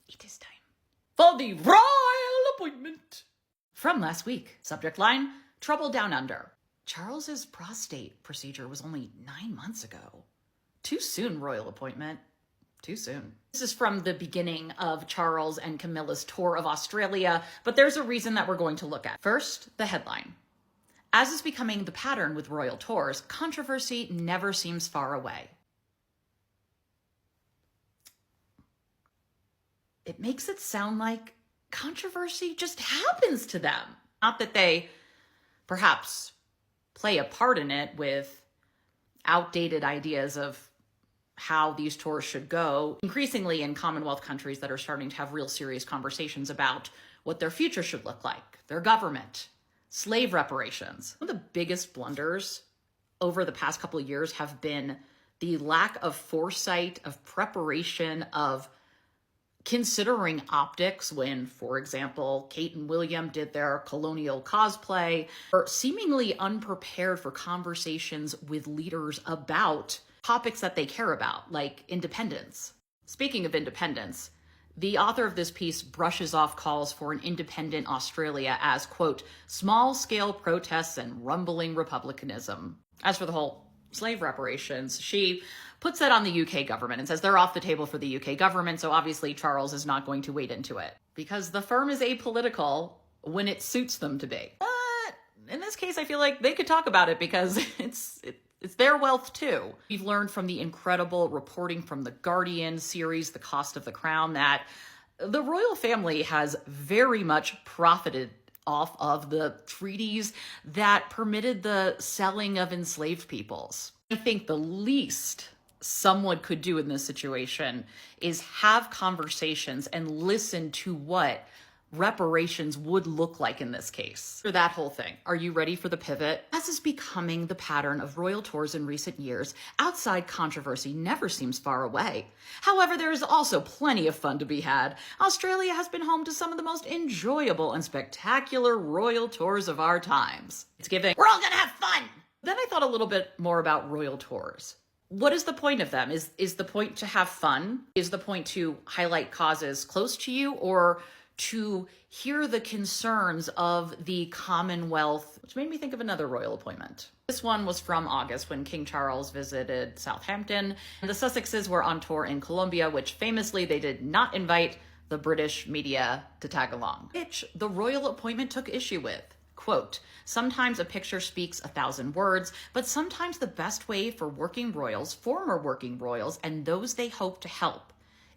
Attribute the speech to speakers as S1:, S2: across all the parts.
S1: It is time for the royal appointment. From last week, subject line, trouble down under. Charles's prostate procedure was only 9 months ago. Too soon, royal appointment. Too soon. This is from the beginning of Charles and Camilla's tour of Australia, but there's a reason that we're going to look at. First, the headline. As is becoming the pattern with royal tours, controversy never seems far away. It makes it sound like controversy just happens to them. Not that they perhaps play a part in it with outdated ideas of how these tours should go. Increasingly in Commonwealth countries that are starting to have real serious conversations about what their future should look like, their government, slave reparations. One of the biggest blunders over the past couple of years have been the lack of foresight, of preparation, of considering optics when, for example, Kate and William did their colonial cosplay, or seemingly unprepared for conversations with leaders about topics that they care about, like independence. Speaking of independence, the author of this piece brushes off calls for an independent Australia as, quote, small-scale protests and rumbling republicanism. As for the whole slave reparations, she puts that on the UK government and says they're off the table for the UK government, so obviously Charles is not going to wade into it because the firm is apolitical when it suits them to be. But in this case, I feel like they could talk about it because it's their wealth too. We've learned from the incredible reporting from the Guardian series, The Cost of the Crown, that the royal family has very much profited off of the treaties that permitted the selling of enslaved peoples. I think the least someone could do in this situation is have conversations and listen to what reparations would look like in this case. For that whole thing, are you ready for the pivot? As is becoming the pattern of royal tours in recent years, outside controversy never seems far away. However, there is also plenty of fun to be had. Australia has been home to some of the most enjoyable and spectacular royal tours of our times. It's giving, we're all gonna have fun! Then I thought a little bit more about royal tours. What is the point of them? Is the point to have fun? Is the point to highlight causes close to you, or to hear the concerns of the Commonwealth? Which made me think of another royal appointment. This one was from August when King Charles visited Southampton. The Sussexes were on tour in Colombia, which famously they did not invite the British media to tag along, which the royal appointment took issue with. Quote, sometimes a picture speaks 1,000 words, but sometimes the best way for working royals, former working royals, and those they hope to help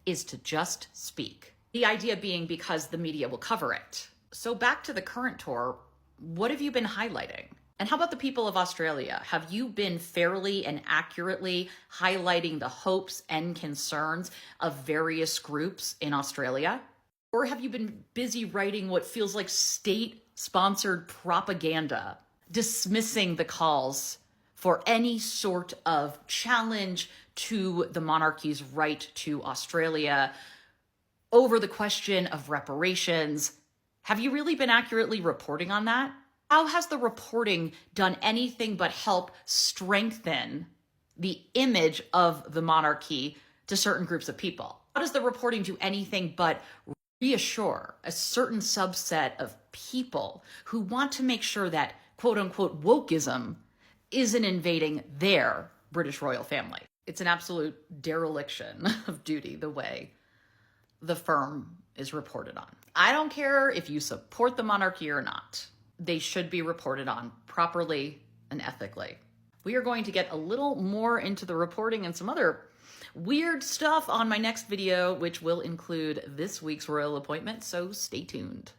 S1: is to just speak. The idea being because the media will cover it. So back to the current tour, what have you been highlighting? And how about the people of Australia? Have you been fairly and accurately highlighting the hopes and concerns of various groups in Australia? Or have you been busy writing what feels like state-sponsored propaganda, dismissing the calls for any sort of challenge to the monarchy's right to Australia over the question of reparations? Have you really been accurately reporting on that? How has the reporting done anything but help strengthen the image of the monarchy to certain groups of people? How does the reporting do anything but reassure a certain subset of people who want to make sure that quote unquote wokeism isn't invading their British royal family? It's an absolute dereliction of duty the way the firm is reported on. I don't care if you support the monarchy or not. They should be reported on properly and ethically. We are going to get a little more into the reporting and some other weird stuff on my next video, which will include this week's royal appointment, so stay tuned.